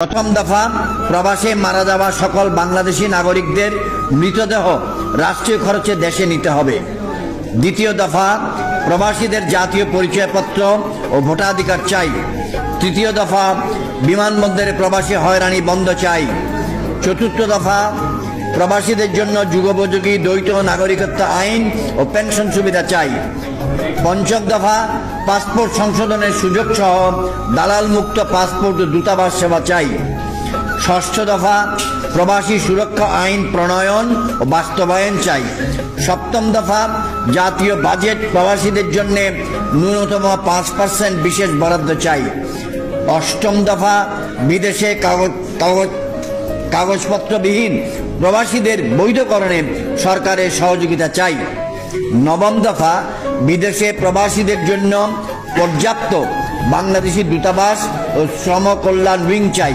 প্রথম দফা, প্রবাসে মারা যাওয়া সকল বাংলাদেশি নাগরিকদের মৃতদেহ রাষ্ট্রীয় খরচে দেশে নিতে হবে। দ্বিতীয় দফা, প্রবাসীদের জাতীয় পরিচয়পত্র ও ভোটাধিকার চাই। তৃতীয় দফা, বিমানবন্দরে প্রবাসী হয়রানি বন্ধ চাই। চতুর্থ দফা, প্রবাসীদের জন্য যুগোপযোগী দ্বৈত নাগরিকত্ব আইন ও পেনশন সুবিধা চাই। পঞ্চম দফা, পাসপোর্ট সংশোধনের সুযোগ সহ দালাল মুক্ত পাসপোর্ট ও দূতাবাস সেবা চাই। ষষ্ঠ দফা, প্রবাসী সুরক্ষা আইন প্রণয়ন ও বাস্তবায়ন চাই। সপ্তম দফা, জাতীয় বাজেট প্রবাসীদের জন্য ন্যূনতম 5% বিশেষ বরাদ্দ চাই। অষ্টম দফা, বিদেশে কাগজপত্রবিহীন প্রবাসীদের বৈধকরণে সরকারের সহযোগিতা চাই। নবম দফা, বিদেশে প্রবাসীদের জন্য পর্যাপ্ত বাংলাদেশি দূতাবাস ও শ্রম কল্যাণ উইং চাই।